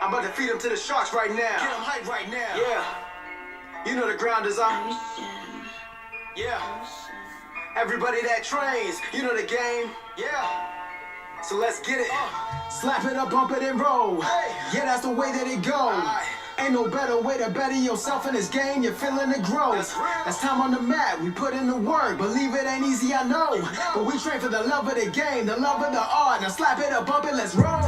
I'm about to feed them to the sharks right now. Get them hype right now. Yeah. You know the ground is up. Yeah. Everybody that trains, you know the game. Yeah. So let's get it. Slap it up, bump it, and roll. Hey. Yeah, that's the way that it goes. Ain't no better way to better yourself in this game. You're feeling the growth. That's time on the mat. We put in the work. Believe it ain't easy, I know. But we train for the love of the game, the love of the art. Now slap it up, bump it, let's roll.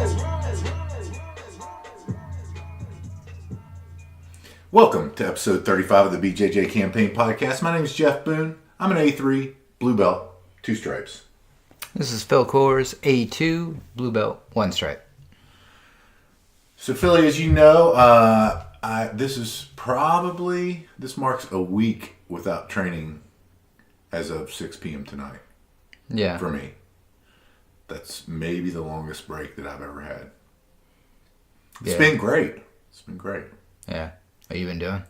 Welcome to episode 35 of the BJJ Campaign Podcast. My name is Jeff Boone. I'm an A3, blue belt, 2 stripes. This is Phil Coors, A2, blue belt, 1 stripe. So, Philly, as you know, this marks a week without training as of 6 p.m. tonight. Yeah. For me. That's maybe the longest break that I've ever had. It's been great. It's been great. Yeah. What you been doing?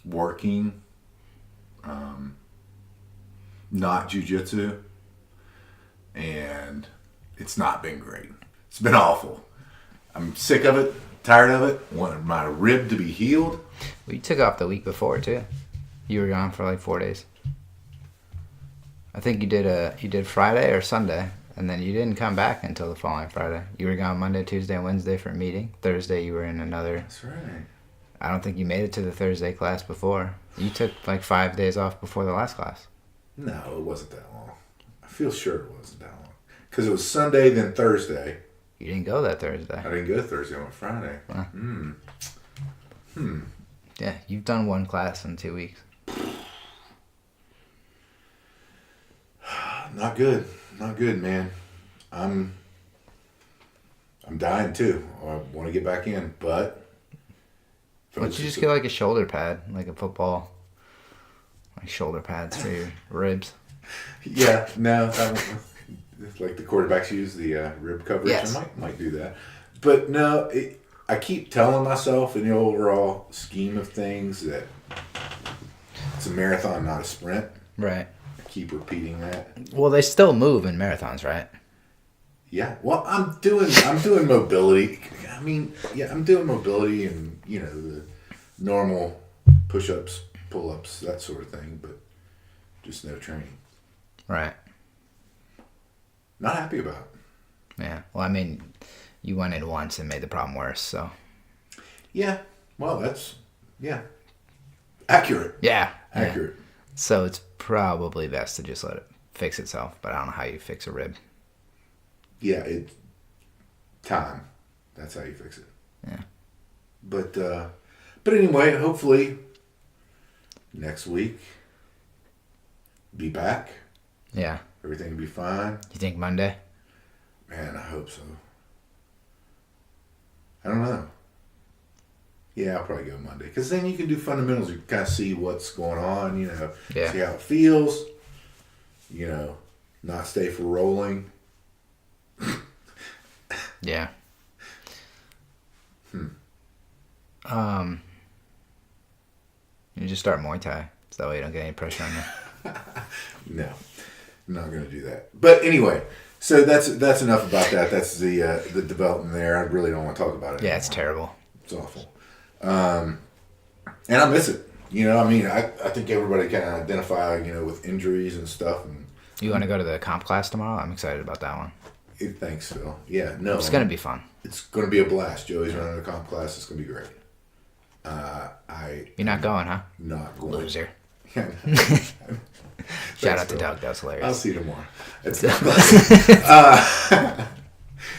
Working. Not Jiu-Jitsu. And it's not been great. It's been awful. I'm sick of it, tired of it, wanted my rib to be healed. Well, you took off the week before, too. You were gone for like 4 days. I think you did Friday or Sunday, and then you didn't come back until the following Friday. You were gone Monday, Tuesday, and Wednesday for a meeting. Thursday, you were in another. That's right. I don't think you made it to the Thursday class before. You took like 5 days off before the last class. No, it wasn't that long. I feel sure it wasn't that long. Because it was Sunday, then Thursday. You didn't go that Thursday. I didn't go Thursday, I went Friday. Huh. Yeah, you've done 1 class in 2 weeks. Not good. Not good, man. I'm dying too. I want to get back in, but... Why don't you just get like a shoulder pad, like a football, like shoulder pads for your ribs? Yeah, no, it's like the quarterbacks use the rib coverage. Yes. I might do that, but no, I keep telling myself in the overall scheme of things that it's a marathon, not a sprint. Right. I keep repeating that. Well, they still move in marathons, right? Yeah. Well, I'm doing mobility. I mean, yeah, I'm doing mobility and, you know, the normal push-ups, pull-ups, that sort of thing, but just no training. Right. Not happy about it. Yeah. Well, I mean, you went in once and made the problem worse, so. Yeah. Well, that's, yeah. Accurate. Yeah. Accurate. Yeah. So it's probably best to just let it fix itself, but I don't know how you fix a rib. Yeah, time. That's how you fix it. Yeah. But anyway, hopefully next week be back. Yeah. Everything will be fine. You think Monday? Man, I hope so. I don't know. Yeah, I'll probably go Monday. Because then you can do fundamentals. You can kind of see what's going on, you know. Yeah. See how it feels. You know, not stay for rolling. Yeah. You just start Muay Thai. So that way you don't get any pressure on you. No. I'm not going to do that. But anyway, so that's enough about that. That's the development there. I really don't want to talk about it Yeah, anymore. it's terrible. It's awful. And I miss it. You know, I mean, I think everybody can identify, you know, with injuries and stuff. And You want to go to the comp class tomorrow? I'm excited about that one. Thanks, Phil. Yeah, no. It's going to be fun. It's going to be a blast. Joey's running a comp class. It's going to be great. You're not going, huh? Not going. Loser. Yeah. Shout out to Phil. Doug. That was hilarious. I'll see you tomorrow.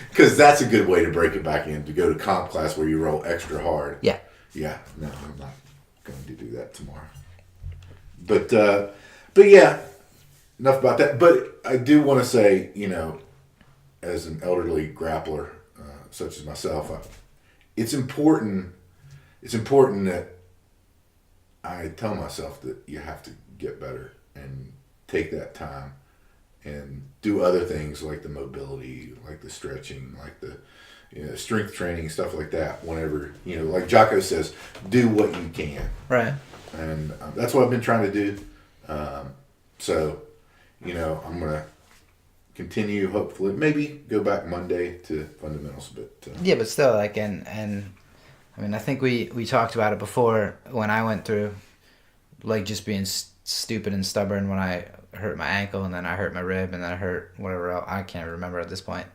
Because that's a good way to break it back in, to go to comp class where you roll extra hard. Yeah. Yeah. No, I'm not going to do that tomorrow. But yeah, enough about that. But I do want to say, you know, as an elderly grappler, such as myself, it's important that I tell myself that you have to get better and take that time and do other things like the mobility, like the stretching, like the strength training, stuff like that. Whenever, you know, like Jocko says, do what you can. Right. And that's what I've been trying to do. So, you know, I'm going to continue. Hopefully, maybe go back Monday to fundamentals, but yeah, but still, like, and I mean, I think we talked about it before when I went through, like, just being stupid and stubborn when I hurt my ankle, and then I hurt my rib, and then I hurt whatever else. I can't remember at this point.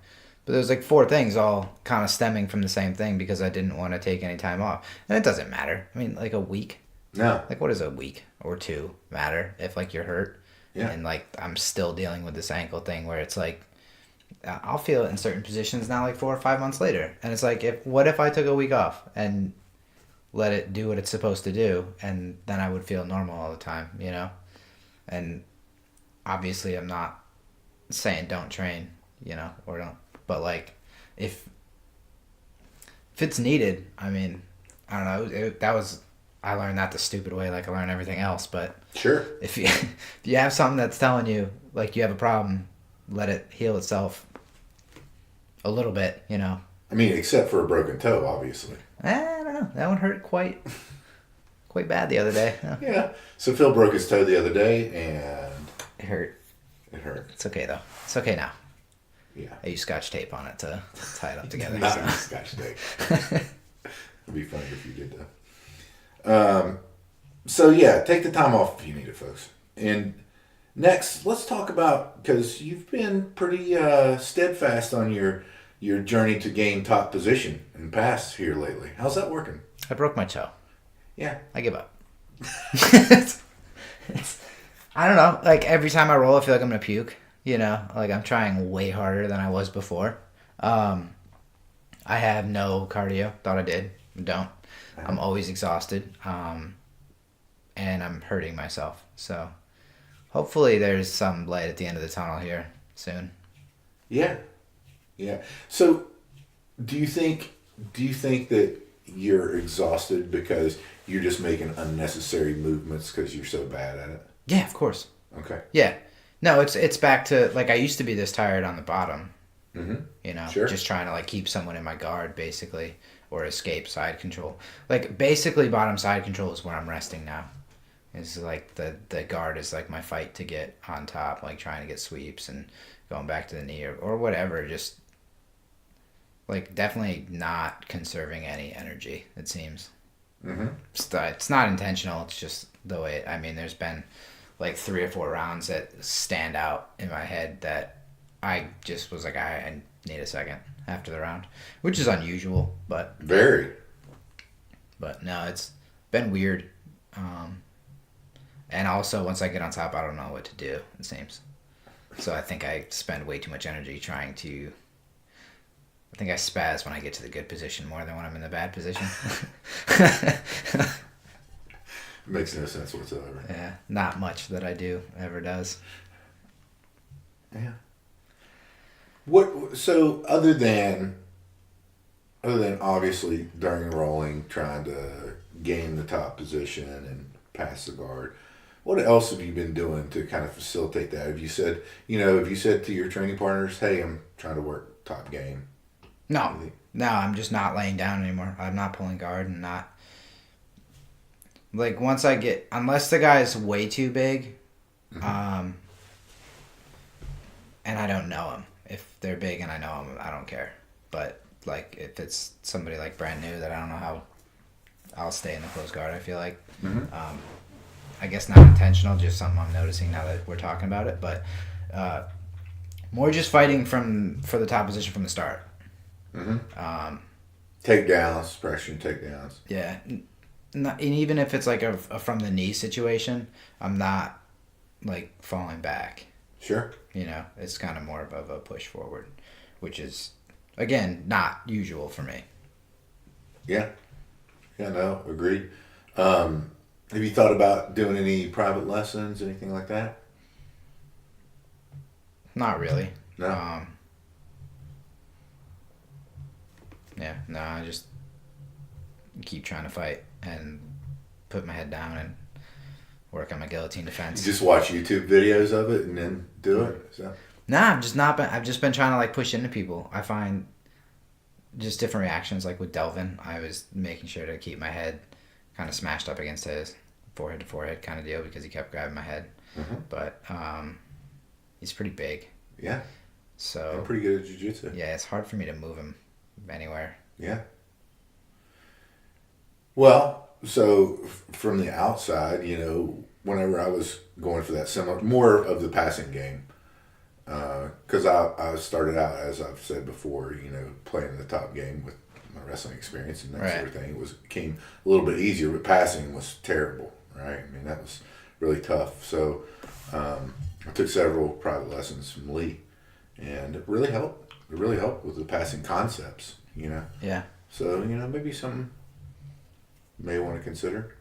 But there's like 4 things all kind of stemming from the same thing because I didn't want to take any time off. And it doesn't matter. I mean, like a week. no. Like, what does a week or 2 matter if, like, you're hurt? Yeah. And, like, I'm still dealing with this ankle thing where it's like, I'll feel it in certain positions now, like 4 or 5 months later. And it's like, what if I took a week off and let it do what it's supposed to do, and then I would feel normal all the time, you know? And obviously I'm not saying don't train, you know, or don't. But, like, if it's needed, I mean, I don't know. I learned that the stupid way, like I learned everything else. But Sure. if you have something that's telling you, like, you have a problem, let it heal itself a little bit, you know. I mean, except for a broken toe, obviously. I don't know. That one hurt quite bad the other day. Yeah. Yeah. So Phil broke his toe the other day, and It hurt. it hurt. It's okay, though. It's okay now. Yeah. I used Scotch tape on it to tie it up together. Not so. Scotch tape. It'd be funny if you did that. So yeah, take the time off if you need it, folks. And next, let's talk about, because you've been pretty steadfast on your journey to gain top position and pass here lately. How's that working? I broke my toe. Yeah. I give up. I don't know. Like, every time I roll, I feel like I'm going to puke. You know? Like, I'm trying way harder than I was before. I have no cardio. Thought I did. Don't. I'm always exhausted. And I'm hurting myself. So, hopefully there's some light at the end of the tunnel here soon. Yeah. Yeah. So, do you think that you're exhausted because you're just making unnecessary movements because you're so bad at it? Yeah, of course. Okay. Yeah. No, it's back to, like, I used to be this tired on the bottom. Mm-hmm. You know, Sure. just trying to, like, keep someone in my guard, basically, or escape side control. Like, basically, bottom side control is where I'm resting now. It's like the guard is like my fight to get on top, like trying to get sweeps and going back to the knee or whatever. Just, like, definitely not conserving any energy, it seems. Mm-hmm. It's not intentional. It's just the way I mean, there's been like 3 or 4 rounds that stand out in my head that I just was like, I need a second after the round, which is unusual, but Very. But no, it's been weird. And also, once I get on top, I don't know what to do, it seems. So I think I spend way too much energy trying to... I think I spaz when I get to the good position more than when I'm in the bad position. Makes no sense whatsoever. Yeah, not much that I do ever does. Yeah. What? So other than obviously during rolling, trying to gain the top position and pass the guard, what else have you been doing to kind of facilitate that? Have you said to your training partners, "Hey, I'm trying to work top game"? No, I'm just not laying down anymore. I'm not pulling guard and not... Like, once I get... Unless the guy's way too big, Mm-hmm. And I don't know him. If they're big and I know him, I don't care. But, like, if it's somebody, like, brand new that I don't know how... I'll stay in the close guard, I feel like. Mm-hmm. I guess not intentional, just something I'm noticing now that we're talking about it. But more just fighting for the top position from the start. Mm-hmm. Takedowns, pressure and takedowns. Yeah. And even if it's like a from the knee situation, I'm not, like, falling back. Sure. You know, it's kind of more of a push forward, which is, again, not usual for me. Yeah. Yeah, no, agreed. Have you thought about doing any private lessons, anything like that? Not really. No. Yeah, no, I just keep trying to fight and put my head down and work on my guillotine defense. You just watch YouTube videos of it and then do it? So. Nah, I've just been trying to, like, push into people. I find just different reactions, like with Delvin. I was making sure to keep my head kind of smashed up against his forehead to forehead kind of deal because he kept grabbing my head. Mm-hmm. But he's pretty big. Yeah. So I'm pretty good at jiu-jitsu. yeah, it's hard for me to move him anywhere. Yeah. Well, so from the outside, whenever I was going for that similar, more of the passing game, because I started out, as I've said before, playing the top game with my wrestling experience and that sort of thing. It came a little bit easier, but passing was terrible, right? I mean, that was really tough. So I took several private lessons from Lee, and it really helped. It really helped with the passing concepts, Yeah. So, maybe something you may want to consider.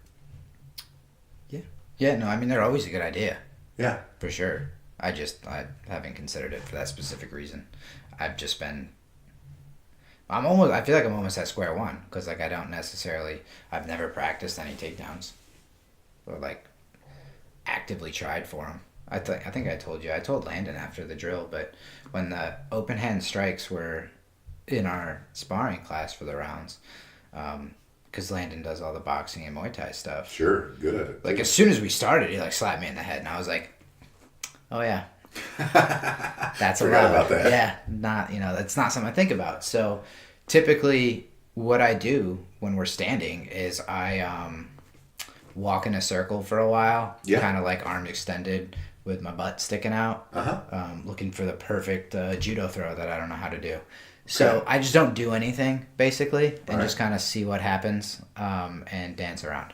Yeah. Yeah, no, I mean, they're always a good idea. Yeah. For sure. I haven't considered it for that specific reason. I've just been... I feel like I'm almost at square one, because, like, I've never practiced any takedowns. Or, like, actively tried for them. I think I told Landon after the drill, but when the open hand strikes were in our sparring class for the rounds, because Landon does all the boxing and Muay Thai stuff. Sure, good at it. Like, as soon as we started, he, like, slapped me in the head, and I was like, oh, yeah. That's Forgot about that. Yeah, that's not something I think about. So, typically, what I do when we're standing is I walk in a circle for a while, kind of like arms extended with my butt sticking out, looking for the perfect judo throw that I don't know how to do. So I just don't do anything, basically, and just kind of see what happens and dance around.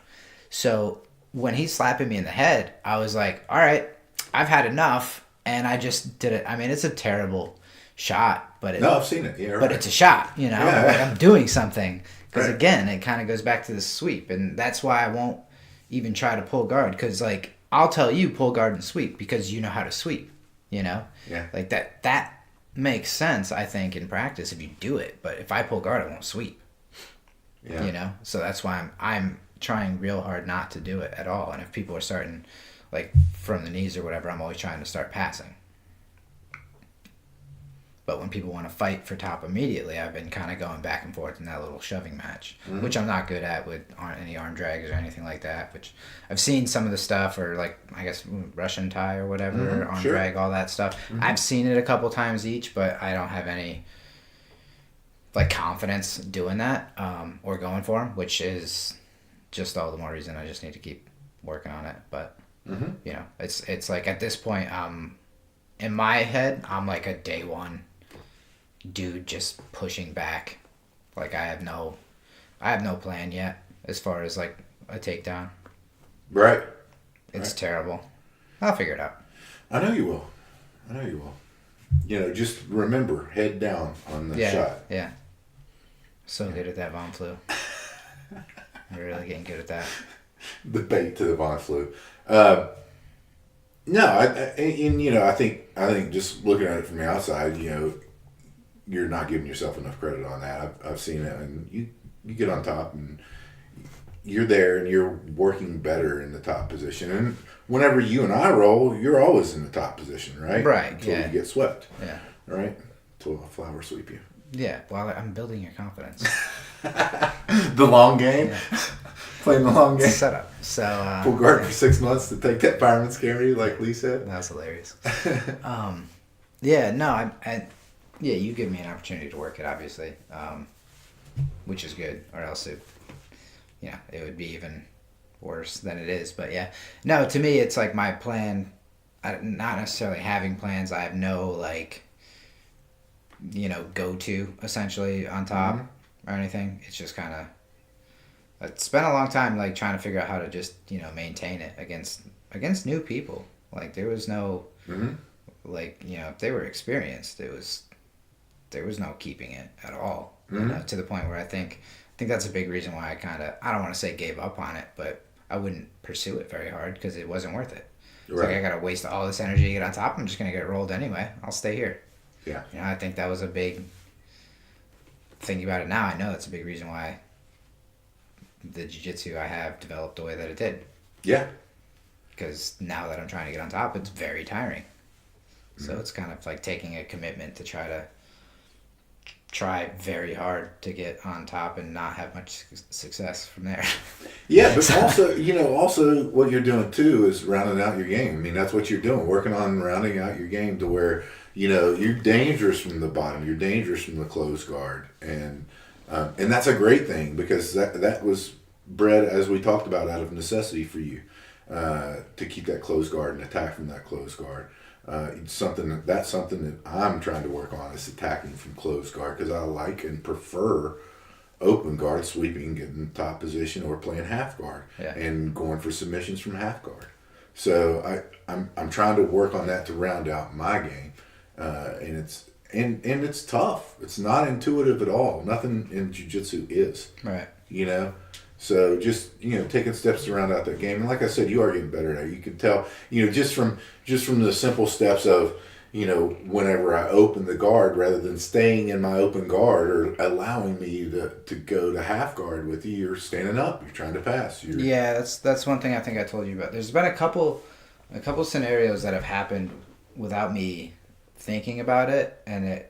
So when he's slapping me in the head, I was like, all right, I've had enough, and I just did it. I mean, it's a terrible shot, but no, I've seen it. Yeah, right. But it's a shot, Yeah. Like I'm doing something. Because again, it kind of goes back to the sweep, and that's why I won't even try to pull guard, because, like, I'll tell you pull guard and sweep because you know how to sweep, Yeah. Like, that makes sense, I think, in practice if you do it. But if I pull guard, I won't sweep. Yeah. So that's why I'm trying real hard not to do it at all. And if people are starting, like, from the knees or whatever, I'm always trying to start passing. But when people want to fight for top immediately, I've been kind of going back and forth in that little shoving match, which I'm not good at with any arm drags or anything like that. Which I've seen some of the stuff, or, like, I guess Russian tie or whatever, arm drag, all that stuff. I've seen it a couple times each, but I don't have any, like, confidence doing that or going for them, which is just all the more reason I just need to keep working on it. But it's like, at this point, in my head, I'm like a day one dude just pushing back. Like, I have no plan yet as far as, like, a takedown. Right. It's terrible. I'll figure it out. I know you will. Just remember, head down on the shot. Yeah. So good at that Von Flu. I'm really getting good at that. The bait to the Von Flu. No, I think just looking at it from the outside, you're not giving yourself enough credit on that. I've seen it, and you get on top, and you're there, and you're working better in the top position. And whenever you and I roll, you're always in the top position, right? Right. Until you get swept. Yeah. Right. Until a flower sweep you. Yeah. Well, I'm building your confidence. The long game. Yeah. Playing the long game. Setup. So pull guard for 6 months to take that fireman scary, like Lee said. That was hilarious. Yeah. No. Yeah. You give me an opportunity to work it, obviously, which is good. Or else it would be even worse than it is. But yeah. No. To me, it's like my plan. Not necessarily having plans. I have no, like, go to essentially on top or anything. It's just kind of. It's been a long time, like, trying to figure out how to just, maintain it against new people. Like, there was no, like, if they were experienced, there was no keeping it at all. To the point where I think that's a big reason why I don't want to say gave up on it, but I wouldn't pursue it very hard because it wasn't worth it. It's like, I got to waste all this energy to get on top. I'm just going to get rolled anyway. I'll stay here. Yeah. I think that was a big, thinking about it now, I know that's a big reason why the jiu-jitsu I have developed the way that it did. Yeah. Because now that I'm trying to get on top, it's very tiring. So it's kind of like taking a commitment to try very hard to get on top and not have much success from there. Yeah, but also what you're doing too is rounding out your game. I mean, that's what you're doing, working on rounding out your game to where You're dangerous from the bottom. You're dangerous from the closed guard, and that's a great thing because that was bred, as we talked about, out of necessity for you to keep that closed guard and attack from that closed guard. It's something that I'm trying to work on is attacking from closed guard because I like and prefer open guard, sweeping, getting top position, or playing half guard and going for submissions from half guard. So I'm trying to work on that to round out my game, and it's tough. It's not intuitive at all. Nothing in jiu-jitsu is. Right. So just taking steps to round out that game, and like I said, you are getting better at it. You can tell just from the simple steps of whenever I open the guard, rather than staying in my open guard or allowing me to go to half guard with you, you're standing up. You're trying to pass. That's one thing I think I told you about. There's been a couple scenarios that have happened without me thinking about it, and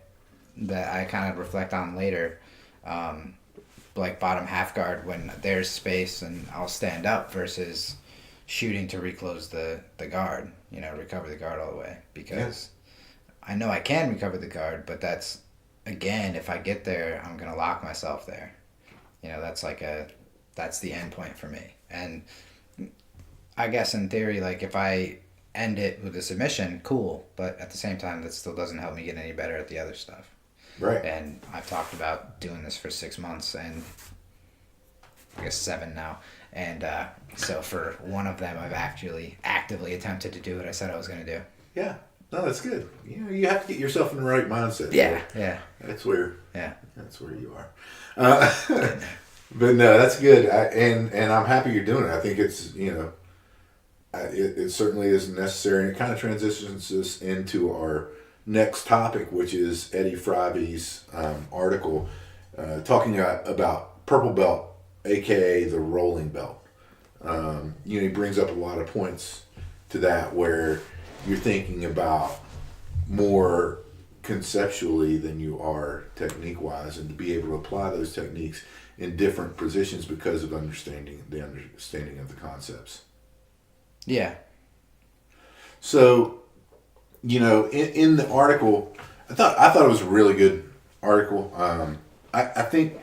that I kind of reflect on later. Like bottom half guard when there's space and I'll stand up versus shooting to reclose the guard, recover the guard all the way, because I know I can recover the guard, but that's, again, if I get there, I'm going to lock myself there. That's that's the end point for me. And I guess in theory, like if I end it with a submission, cool, but at the same time, that still doesn't help me get any better at the other stuff. Right. And I've talked about doing this for 6 months and I guess 7 now. And so for one of them, I've actually actively attempted to do what I said I was going to do. Yeah. No, that's good. You have to get yourself in the right mindset. Yeah. Yeah. That's where you are. But no, that's good. And I'm happy you're doing it. I think it's, it certainly is necessary. And it kind of transitions us into our next topic, which is Eddie Fyvie's article talking about purple belt, a.k.a. the rolling belt. He brings up a lot of points to that where you're thinking about more conceptually than you are technique-wise, and to be able to apply those techniques in different positions because of the understanding of the concepts. Yeah. So, in the article, I thought it was a really good article. I think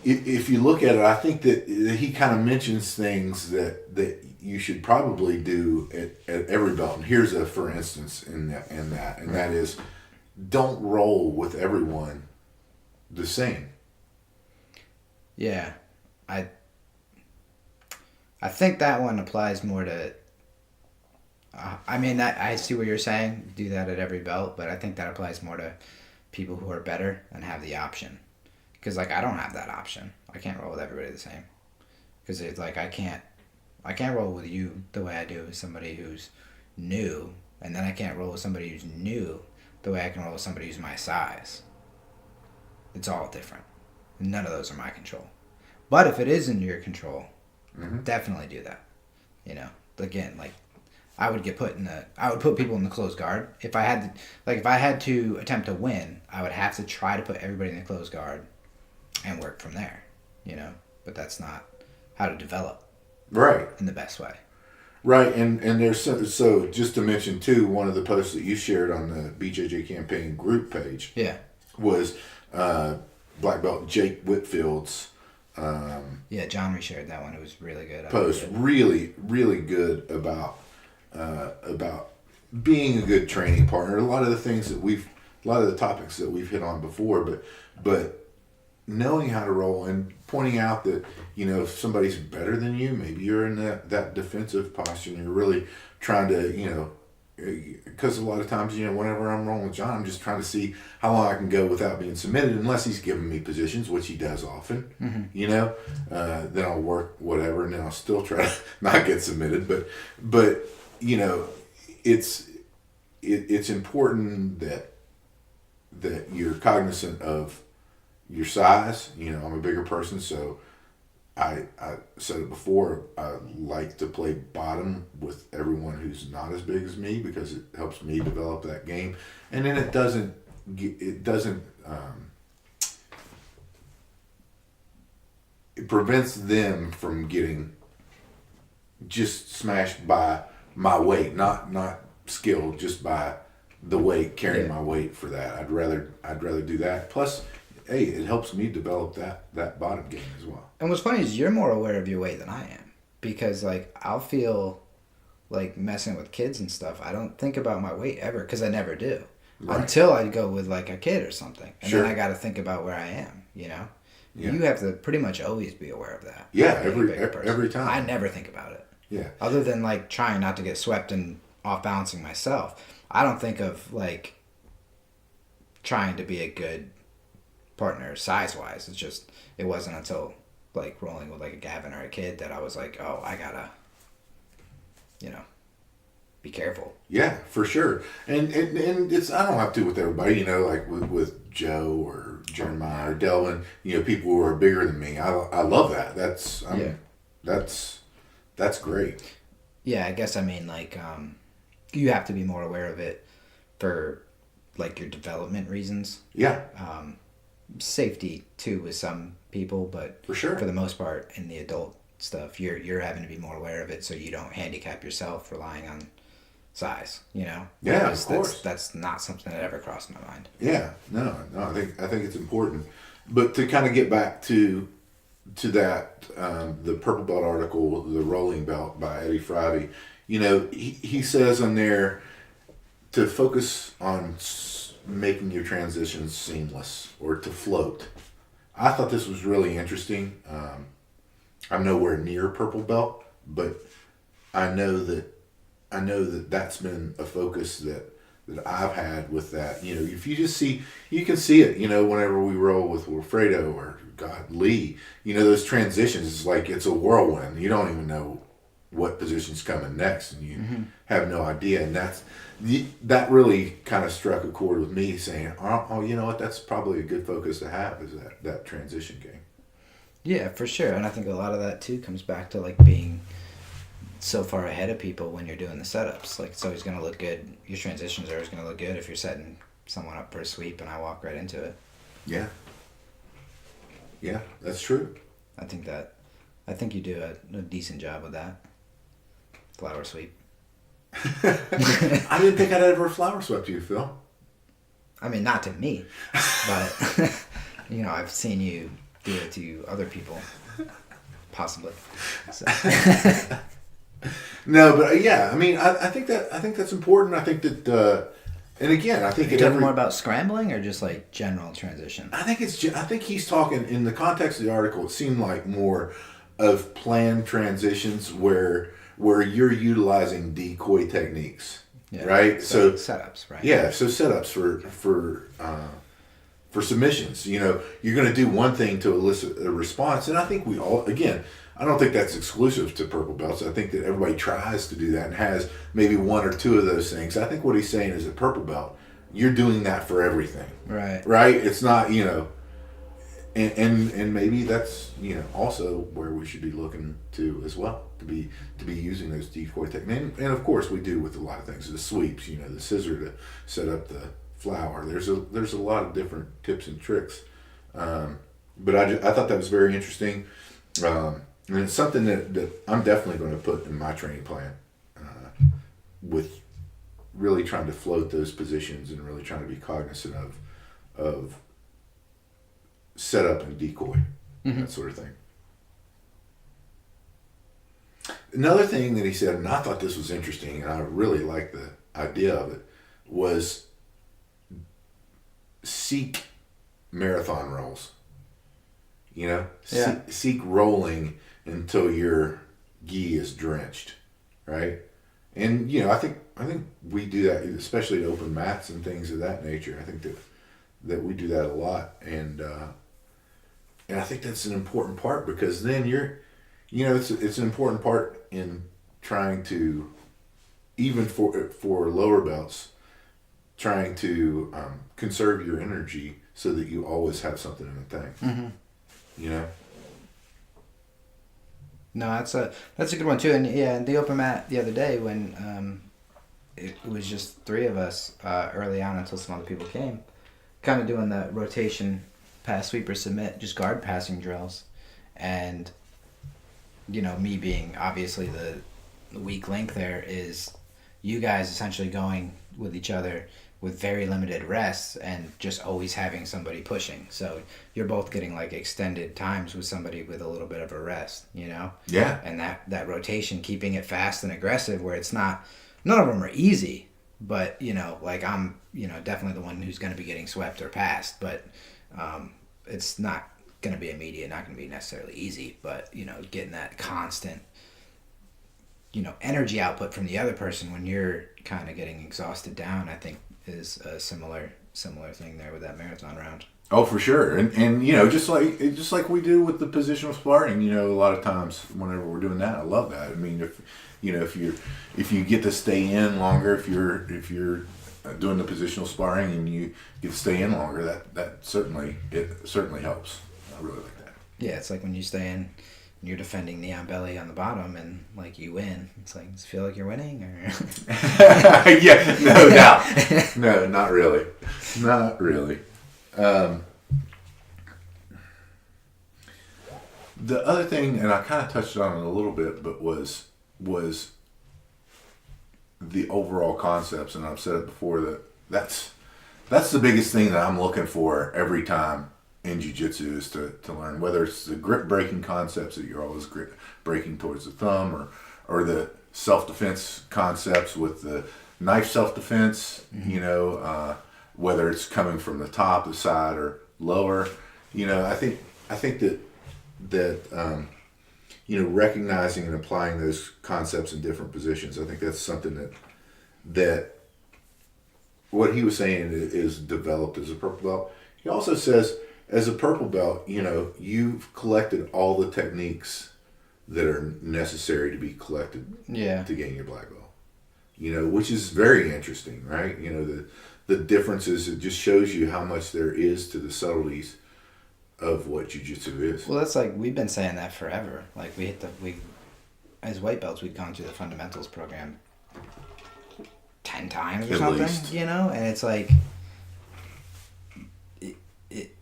if you look at it, I think that he kind of mentions things that you should probably do at every belt. And here's a for instance in that, and that is, don't roll with everyone the same. Yeah, I think that one applies more to. I see what you're saying. Do that at every belt, but I think that applies more to people who are better and have the option. Because I don't have that option. I can't roll with everybody the same. Because it's like I can't roll with you the way I do with somebody who's new, and then I can't roll with somebody who's new the way I can roll with somebody who's my size. It's all different. None of those are my control. But if it is in your control, definitely do that. Again, I would put people in the closed guard. If I had to attempt to win, I would have to try to put everybody in the closed guard and work from there, but that's not how to develop in the best way. Right. And there's so just to mention too, one of the posts that you shared on the BJJ campaign group page was black belt Jake Whitfield's John reshared that one. It was really good. Post really, really good about being a good training partner. A lot of the topics that we've hit on before, but knowing how to roll and pointing out that, if somebody's better than you, maybe you're in that defensive posture and you're really trying to, because a lot of times, whenever I'm rolling with John, I'm just trying to see how long I can go without being submitted, unless he's giving me positions, which he does often, then I'll work whatever, and then I'll still try to not get submitted. But it's important that you're cognizant of your size. I'm a bigger person, so I said it before, I like to play bottom with everyone who's not as big as me because it helps me develop that game, and then it doesn't it prevents them from getting just smashed by my weight, not skill just by the weight, carrying Yeah. my weight for that. I'd rather do that. Plus, hey, it helps me develop that bottom game as well. And what's funny is you're more aware of your weight than I am, because like I'll feel like messing with kids and stuff. I don't think about my weight ever, because I never do. Right. Until I go with like a kid or something, and Sure. then I got to think about where I am. You know, Yeah. you have to pretty much always be aware of that. Yeah, Being a bigger every person. time. I never think about it, Yeah. other than like trying not to get swept and off balancing myself. I don't think of like trying to be a good partner size wise. It's just, it wasn't until like rolling with like a Gavin or a kid that I was like, oh, I gotta, you know, be careful. Yeah, for sure. And it's, I don't have to with everybody, you know, like with Joe or Jeremiah or Delvin, you know, people who are bigger than me. I love that. That's great. Yeah, I guess I mean like you have to be more aware of it for like your development reasons. Yeah, Safety too with some people, but for sure. for the most part in the adult stuff, you're having to be more aware of it so you don't handicap yourself relying on size, you know? Yeah, Because of course. That's not something that ever crossed my mind. Yeah, no, I think it's important. But to kind of get back to that, the purple belt article, the rolling belt by Eddie Fyvie, you know, he says on there to focus on making your transitions seamless or to float. I thought this was really interesting. I'm nowhere near purple belt, but I know that that's been a focus that I've had with that. You know, if you just see, you can see it, you know, whenever we roll with Wilfredo or God, Lee, you know, those transitions, it's like it's a whirlwind. You don't even know what position's coming next, and you have no idea. And that really kind of struck a chord with me, saying, oh, you know what, that's probably a good focus to have, is that transition game. Yeah, for sure. And I think a lot of that too comes back to like being so far ahead of people when you're doing the setups. Like, it's always going to look good. Your transitions are always going to look good if you're setting someone up for a sweep and I walk right into it. Yeah. Yeah, that's true. I think you do a decent job with that. Flower sweep. I didn't think I'd ever flower swept you, Phil. I mean, not to me, but you know, I've seen you do it to other people, possibly. So. No, but yeah, I mean, I think that's important. I think that, and again, I think Are you talking more about scrambling or just like general transition? I think he's talking in the context of the article. It seemed like more of planned transitions where you're utilizing decoy techniques, Yeah. right? So setups, right? Yeah, so setups for submissions. You know, you're going to do one thing to elicit a response, and I think we all, again, I don't think that's exclusive to purple belts. I think that everybody tries to do that and has maybe one or two of those things. I think what he's saying is a purple belt, you're doing that for everything. Right. Right? It's not, you know, and maybe that's, you know, also where we should be looking to as well, to be using those decoy techniques. And of course we do with a lot of things, the sweeps, you know, the scissor to set up the flower. There's a lot of different tips and tricks. But I thought that was very interesting. And it's something that I'm definitely going to put in my training plan, with really trying to float those positions and really trying to be cognizant of setup and decoy, that sort of thing. Another thing that he said, and I thought this was interesting, and I really liked the idea of it, was seek marathon rolls. You know, Yeah. seek rolling until your gi is drenched, right? And you know, I think we do that, especially at open mats and things of that nature. I think that we do that a lot, and I think that's an important part, because then it's an important part in trying to, even for lower belts, trying to conserve your energy so that you always have something in the tank. Mm-hmm. You know. No, that's a good one too. And yeah, the open mat the other day when it was just three of us early on until some other people came, kind of doing the rotation, pass, sweep, or submit, just guard passing drills, and you know, me being obviously the weak link there is you guys essentially going with each other with very limited rests and just always having somebody pushing. So you're both getting like extended times with somebody with a little bit of a rest, you know? Yeah. And that rotation, keeping it fast and aggressive where it's not, none of them are easy, but, you know, like I'm, you know, definitely the one who's going to be getting swept or passed, but it's not going to be immediate, not going to be necessarily easy, but, you know, getting that constant, you know, energy output from the other person when you're kind of getting exhausted down, I think is a similar thing there with that marathon round. Oh, for sure. And you know, just like we do with the positional sparring, you know, a lot of times whenever we're doing that, I love that. I mean, if you get to stay in longer, if you're doing the positional sparring and you get to stay in longer, that certainly helps. I really like that. Yeah, it's like when you stay in, you're defending knee on belly on the bottom and like you win. It's like, does it feel like you're winning or? Yeah, no doubt. No, not really. Not really. The other thing, and I kind of touched on it a little bit, but was the overall concepts, and I've said it before that's the biggest thing that I'm looking for every time in jiu-jitsu is to learn, whether it's the grip breaking concepts that you're always grip breaking towards the thumb, or the self-defense concepts with the knife self-defense, you know, whether it's coming from the top, the side, or lower. You know, I think that you know, recognizing and applying those concepts in different positions, I think that's something that what he was saying is developed as a purple belt. He also says, as a purple belt, you know, you've collected all the techniques that are necessary to be collected to gain your black belt. You know, which is very interesting, right? You know, the differences, it just shows you how much there is to the subtleties of what jiu-jitsu is. Well, that's like, we've been saying that forever. Like we as white belts, we've gone through the fundamentals program 10 times or something, least. You know? And it's like,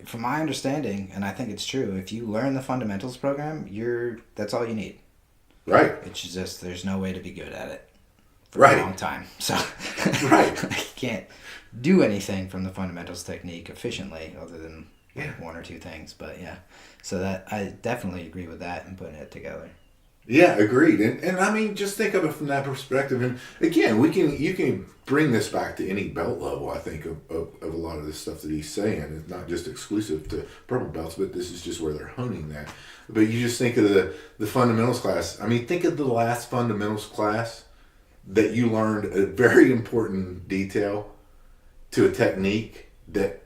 from my understanding, and I think it's true, if you learn the fundamentals program, that's all you need. Right. It's just, there's no way to be good at it for right. a long time. So right. you can't do anything from the fundamentals technique efficiently other than one or two things. But yeah, so that I definitely agree with that and putting it together. Yeah, agreed. And I mean, just think of it from that perspective. And again, you can bring this back to any belt level, I think, of a lot of this stuff that he's saying. It's not just exclusive to purple belts, but this is just where they're honing that. But you just think of the fundamentals class. I mean, think of the last fundamentals class that you learned a very important detail to a technique that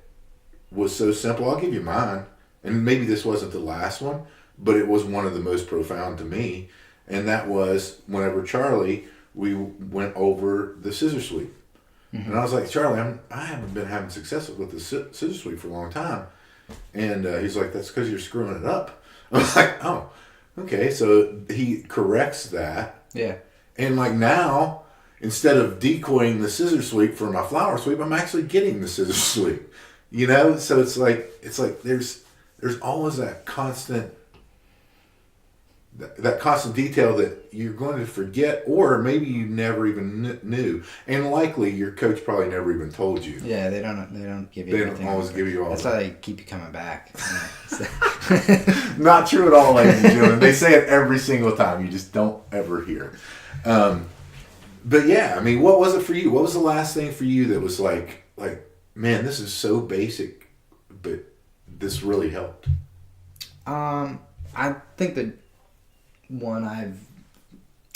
was so simple. I'll give you mine. And maybe this wasn't the last one, but it was one of the most profound to me, and that was whenever Charlie, we went over the scissor sweep. Mm-hmm. And I was like, Charlie, I haven't been having success with the scissor sweep for a long time. And he's like, that's because you're screwing it up. I was like, oh, okay. So he corrects that. Yeah. And like now, instead of decoying the scissor sweep for my flower sweep, I'm actually getting the scissor sweep. You know? So it's like there's always that constant detail that you're going to forget, or maybe you never even knew, and likely your coach probably never even told you. Yeah, they don't give you. They don't always give you all. That's how they keep you coming back. Not true at all, ladies and gentlemen. They say it every single time. You just don't ever hear. But yeah, I mean, what was it for you? What was the last thing for you that was like, man, this is so basic, but this really helped? I think that one I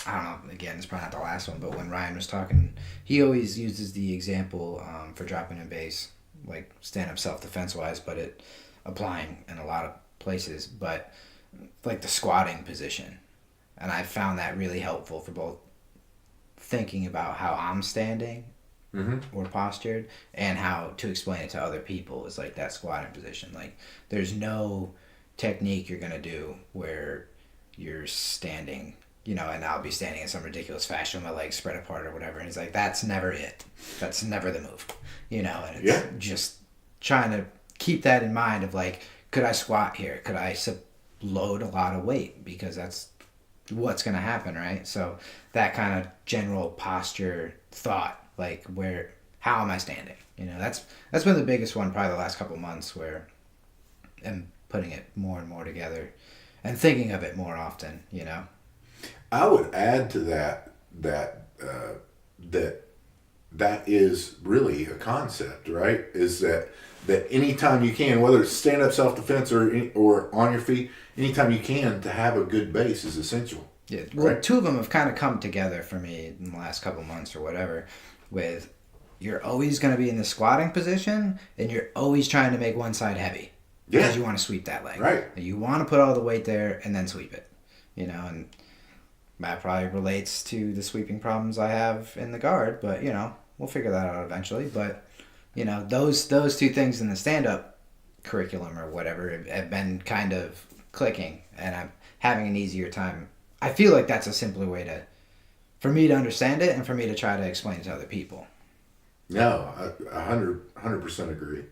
don't know, again, it's probably not the last one, but when Ryan was talking, he always uses the example for dropping in base, like stand-up self-defense wise, but it applying in a lot of places, but like the squatting position. And I found that really helpful for both thinking about how I'm standing or postured and how to explain it to other people is like that squatting position. Like there's no technique you're going to do where you're standing, you know, and I'll be standing in some ridiculous fashion with my legs spread apart or whatever. And he's like, that's never it. That's never the move, you know, and it's just trying to keep that in mind of like, could I squat here? Could I load a lot of weight? Because that's what's going to happen, right? So that kind of general posture thought, like how am I standing? You know, that's been the biggest one probably the last couple of months, where I'm putting it more and more together and thinking of it more often, you know. I would add to that that is really a concept, right? Is that anytime you can, whether it's stand up self defense or on your feet, anytime you can, to have a good base is essential. Yeah, well, right? two of them have kind of come together for me in the last couple of months or whatever. With you're always going to be in the squatting position, and you're always trying to make one side heavy because you want to sweep that leg. Right. You want to put all the weight there and then sweep it, you know, and that probably relates to the sweeping problems I have in the guard, but, you know, we'll figure that out eventually. But, you know, those two things in the stand-up curriculum or whatever have been kind of clicking, and I'm having an easier time. I feel like that's a simpler way for me to understand it and for me to try to explain to other people. No, I 100% agree.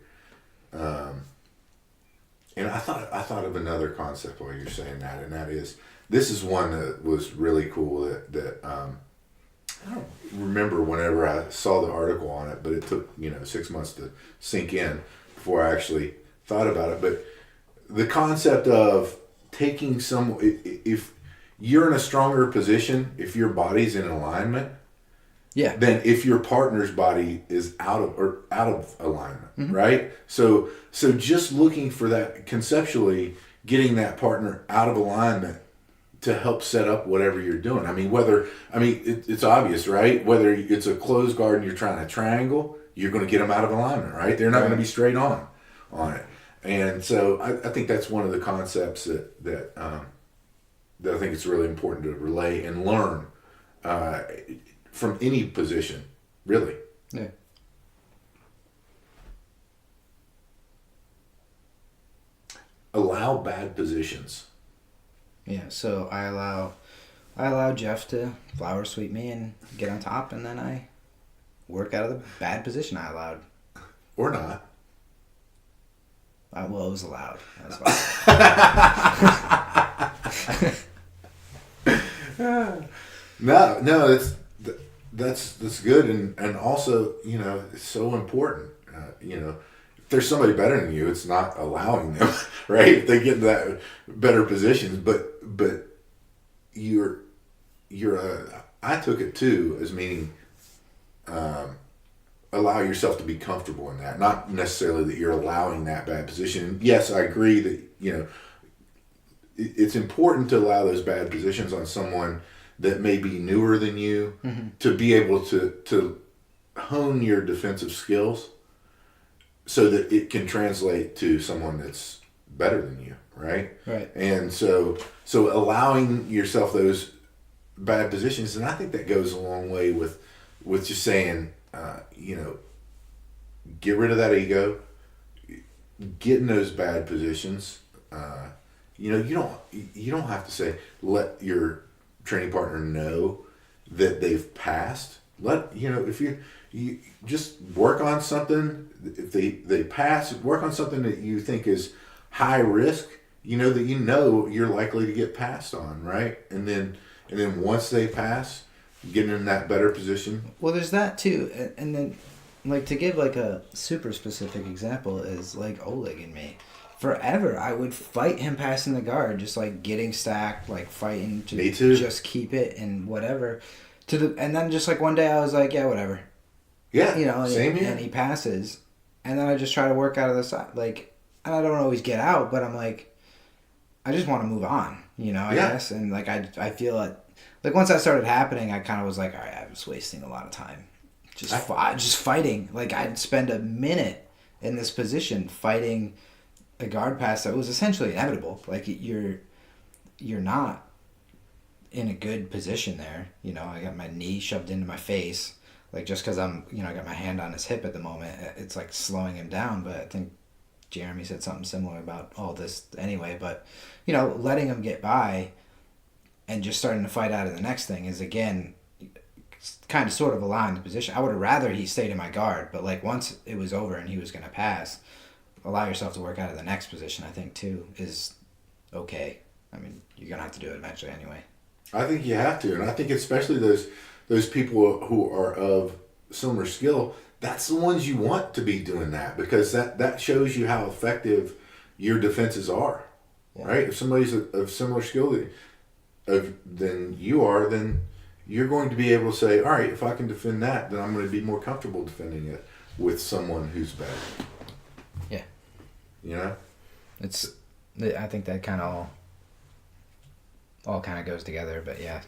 And I thought of another concept while you're saying that, and that is, this is one that was really cool that I don't remember whenever I saw the article on it, but it took 6 months to sink in before I actually thought about it. But the concept of taking if you're in a stronger position, if your body's in alignment, than if your partner's body is out of alignment, mm-hmm. right? So just looking for that, conceptually getting that partner out of alignment to help set up whatever you're doing. I mean, it's obvious, right? Whether it's a closed guard and you're trying to triangle, you're going to get them out of alignment, right? They're not going to be straight on it. And so I think that's one of the concepts that I think it's really important to relay and learn from any position, really. Yeah. Allow bad positions. Yeah, so I allow Jeff to flower sweep me and get on top, and then I work out of the bad position I allowed. Or not. Well, it was allowed. That's why. No, that's good, and also, it's so important. If there's somebody better than you, it's not allowing them, right? If they get in that better positions, but I took it too as meaning allow yourself to be comfortable in that, not necessarily that you're allowing that bad position. Yes, I agree that it's important to allow those bad positions on someone that may be newer than you, mm-hmm. to be able to hone your defensive skills so that it can translate to someone that's better than you, right? Right. And so allowing yourself those bad positions, and I think that goes a long way with just saying, get rid of that ego, get in those bad positions. You don't have to say, let your training partner know that they've passed. If you just work on something, if they pass, work on something that you think is high risk, that you're likely to get passed on, right? And then once they pass, getting in that better position. Well, there's that too, and then to give a super specific example is Oleg and me. Forever, I would fight him passing the guard, just getting stacked, fighting to just keep it and whatever. And then just one day I was like, yeah, whatever. Yeah, same here. And he passes, and then I just try to work out of the side, and I don't always get out, but I'm I just want to move on, I guess, and I feel once that started happening, I kind of was all right, I was wasting a lot of time, just fighting. I'd spend a minute in this position fighting a guard pass that was essentially inevitable. You're not in a good position there. I got my knee shoved into my face. Just because I'm, I got my hand on his hip at the moment, it's slowing him down. But I think Jeremy said something similar about all this anyway. But, letting him get by and just starting to fight out of the next thing is, again, kind of sort of allowing the position. I would have rather he stayed in my guard. But, once it was over and he was going to pass, allow yourself to work out of the next position, I think, too, is okay. I mean, you're going to have to do it eventually anyway. I think you have to, and I think especially those people who are of similar skill, that's the ones you want to be doing that, because that shows you how effective your defenses are, right? If somebody's of similar skill than you are, then you're going to be able to say, all right, if I can defend that, then I'm going to be more comfortable defending it with someone who's better. Yeah. You know? I think that kind of all kind of goes together, but yeah.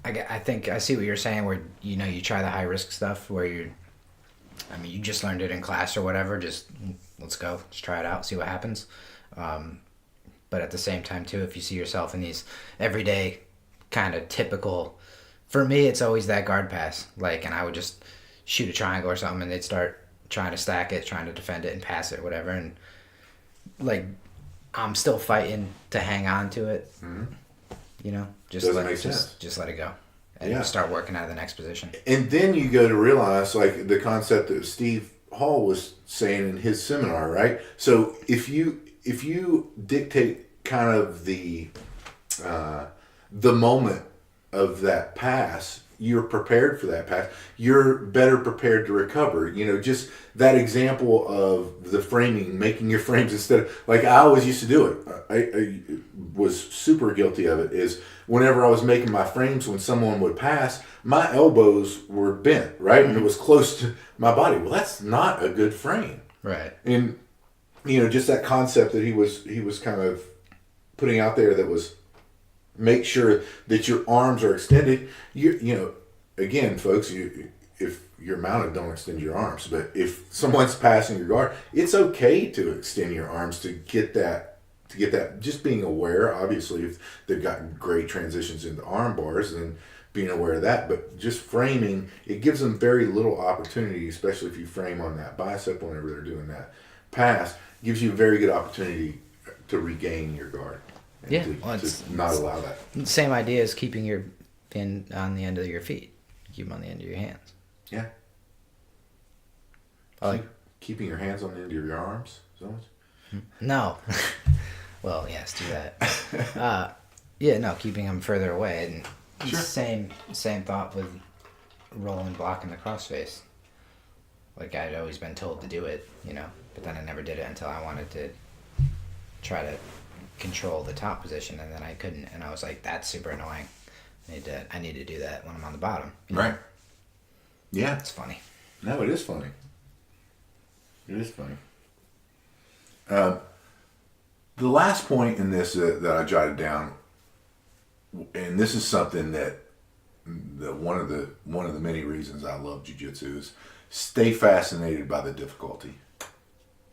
I think I see what you're saying, where, you know, you try the high risk stuff where you just learned it in class or whatever, just let's go, just try it out, see what happens. But at the same time too, if you see yourself in these everyday kind of typical, for me, it's always that guard pass, like, and I would just shoot a triangle or something and they'd start trying to stack it, trying to defend it and pass it, whatever. And like, I'm still fighting to hang on to it. Mm-hmm. You know, just let it go, and start working out of the next position. And then you go to realize, like, the concept that Steve Hall was saying in his seminar, right? So if you dictate kind of the moment of that pass, you're prepared for that pass. You're better prepared to recover. You know, just that example of the framing, making your frames instead of, like, I always used to do it. I was super guilty of it, is whenever I was making my frames, when someone would pass, my elbows were bent, right? Mm-hmm. And it was close to my body. Well, that's not a good frame. Right. And, you know, just that concept that he was kind of putting out there, that was, make sure that your arms are extended. You know, again, folks, if you're mounted, don't extend your arms. But if someone's passing your guard, it's okay to extend your arms to get that. Just being aware, obviously, if they've got great transitions into arm bars, then being aware of that. But just framing, it gives them very little opportunity, especially if you frame on that bicep whenever they're doing that pass, gives you a very good opportunity to regain your guard. Yeah, to not allow that. Same idea as keeping your pin on the end of your feet. Keep them on the end of your hands. Yeah. Keeping your hands on the end of your arms? So much? No. Well, yes, do that. Keeping them further away. And sure. Same thought with rolling, blocking the crossface. Like, I'd always been told to do it, you know, but then I never did it until I wanted to try to control the top position, and then I couldn't, and I was like, that's super annoying. I need to do that when I'm on the bottom. Right. Yeah. It's funny. No, it is funny. It is funny. The last point in this that I jotted down, and this is something that one of the many reasons I love jiu-jitsu, is stay fascinated by the difficulty.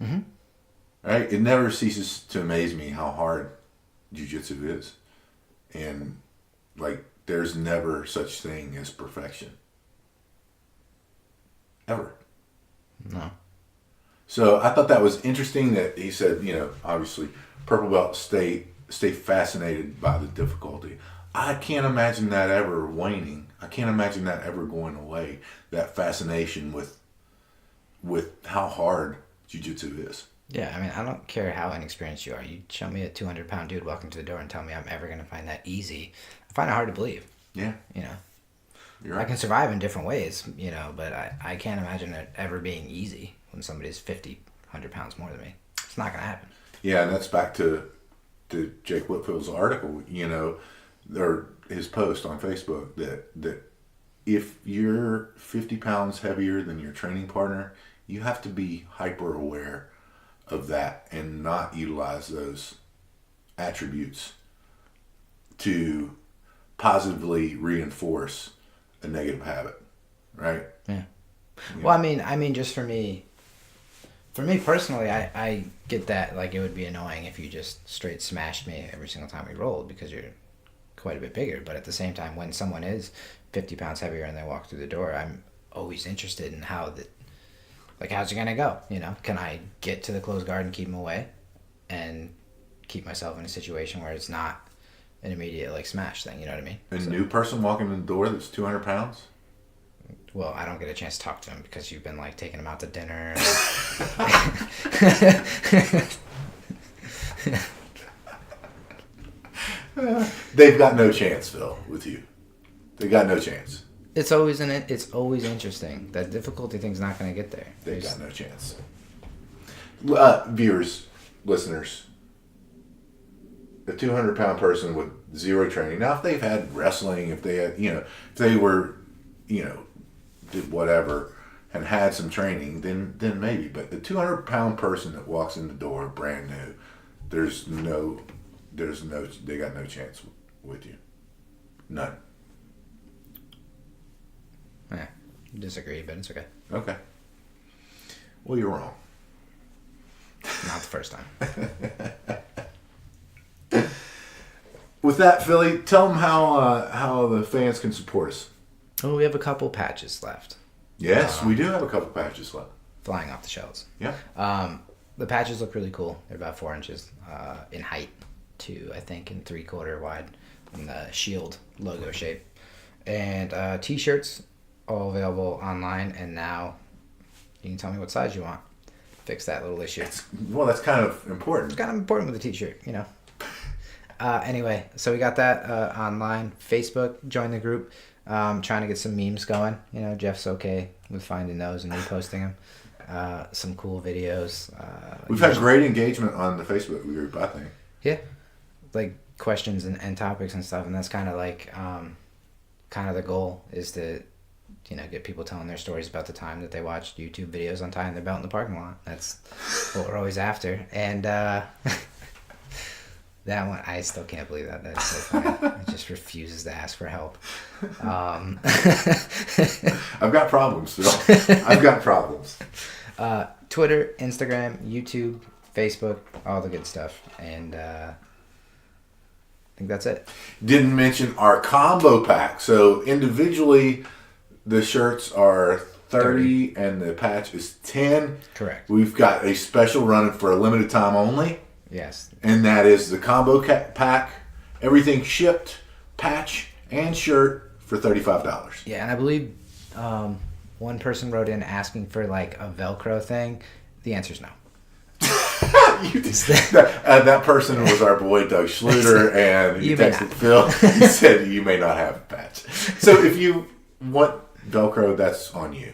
Mm-hmm. Right? It never ceases to amaze me how hard jiu-jitsu is. And, like, there's never such thing as perfection. Ever. No. So I thought that was interesting that he said, you know, obviously, purple belt, stay fascinated by the difficulty. I can't imagine that ever waning. I can't imagine that ever going away, that fascination with how hard jiu-jitsu is. Yeah, I mean, I don't care how inexperienced you are. You show me a 200-pound dude walking to the door and tell me I'm ever going to find that easy. I find it hard to believe. Yeah. You know? You're right. I can survive in different ways, you know, but I can't imagine it ever being easy when somebody's 50, 100 pounds more than me. It's not going to happen. Yeah, and that's back to Jake Whitfield's article, you know, or his post on Facebook, that if you're 50 pounds heavier than your training partner, you have to be hyper aware of that and not utilize those attributes to positively reinforce a negative habit, right? Yeah. Well, I mean, just for me personally, I get that, like, it would be annoying if you just straight smashed me every single time we rolled because you're quite a bit bigger. But at the same time, when someone is 50 pounds heavier and they walk through the door, I'm always interested in how's it going to go? You know, can I get to the closed guard and keep them away and keep myself in a situation where it's not an immediate, like, smash thing, you know what I mean? A new person walking in the door that's 200 pounds? Well, I don't get a chance to talk to him because you've been, like, taking him out to dinner. They've got no chance, Phil, with you. They got no chance. It's always interesting. That difficulty thing's not going to get there. They've got no chance. Viewers, listeners, a 200-pound person with zero training. Now, if they've had wrestling, if they had, if they were, did whatever and had some training, then maybe. But the 200-pound person that walks in the door brand new, they got no chance with you. None. Yeah, disagree, but it's okay. Okay. Well, you're wrong. Not the first time. With that, Philly, tell them how the fans can support us. Oh, we have a couple patches left. Yes, we do have a couple patches left. Flying off the shelves. Yeah. The patches look really cool. They're about 4 inches in height to, I think, in 3/4 wide in the shield logo shape. And t-shirts, all available online. And now you can tell me what size you want. Fix that little issue. That's kind of important. It's kind of important with a t-shirt, Anyway, so we got that online. Facebook, join the group. Trying to get some memes going. Jeff's okay with finding those and reposting them. Some cool videos. We've had great engagement on the Facebook group, I think. Yeah. Like questions and topics and stuff. And that's kind of like, kind of the goal is to, get people telling their stories about the time that they watched YouTube videos on tying their belt in the parking lot. That's what we're always after. And, that one, I still can't believe that. That's so funny. It just refuses to ask for help. I've got problems, Phil. I've got problems. Twitter, Instagram, YouTube, Facebook, all the good stuff. And I think that's it. Didn't mention our combo pack. So individually, the shirts are 30 and the patch is 10. Correct. We've got a special running for a limited time only. Yes. And that is the combo pack, everything shipped, patch and shirt for $35. Yeah, and I believe one person wrote in asking for like a Velcro thing. The answer is no. That person was our boy Doug Schluter, and he texted Phil. He said you may not have a patch. So if you want Velcro, that's on you.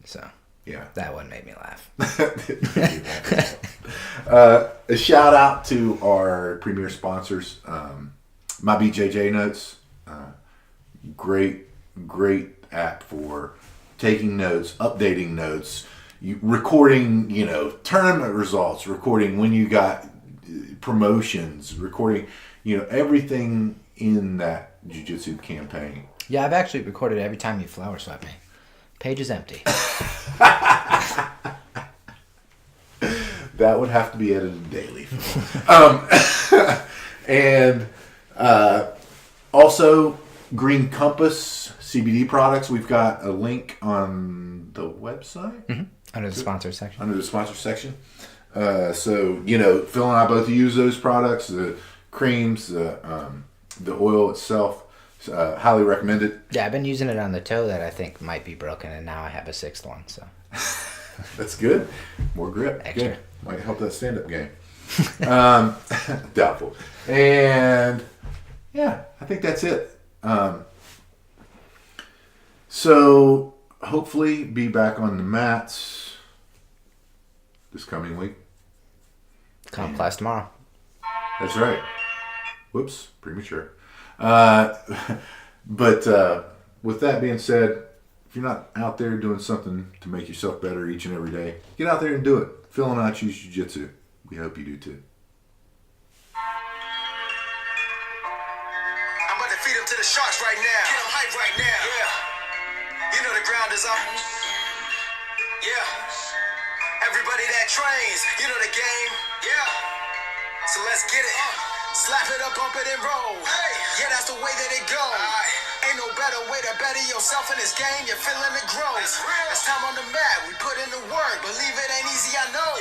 So yeah, that one made me laugh. A shout out to our premier sponsors, My BJJ Notes. Great app for taking notes, updating notes, recording, tournament results, recording when you got promotions, recording, everything in that Jiu-Jitsu campaign. Yeah, I've actually recorded every time you flower swept me. Page is empty. That would have to be edited daily. And also Green Compass CBD products. We've got a link on the website. Mm-hmm. Under the sponsor section. So, Phil and I both use those products, the creams, the oil itself. Highly recommended. Yeah, I've been using it on the toe that I think might be broken, and now I have a 6th one. So that's good. More grip. Extra. Good. Might help that stand-up game. Doubtful. And yeah, I think that's it. So hopefully be back on the mats this coming week. Comp class tomorrow. That's right. Whoops, premature. But with that being said, if you're not out there doing something to make yourself better each and every day, get out there and do it. Phil and I choose Jiu-Jitsu. We hope you do too. I'm about to feed them to the sharks right now. Get them hype right now. Yeah. You know the ground is up. Yeah. Everybody that trains, you know the game. Yeah. So let's get it. Slap it up, bump it, and roll. Hey. Yeah, that's the way that it goes. Ain't no better way to better yourself in this game. You're feeling the growth. It's time on the mat. We put in the work. Believe it ain't easy, I know.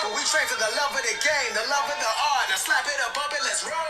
But we train for the love of the game, the love of the art. Now slap it up, bump it, let's roll.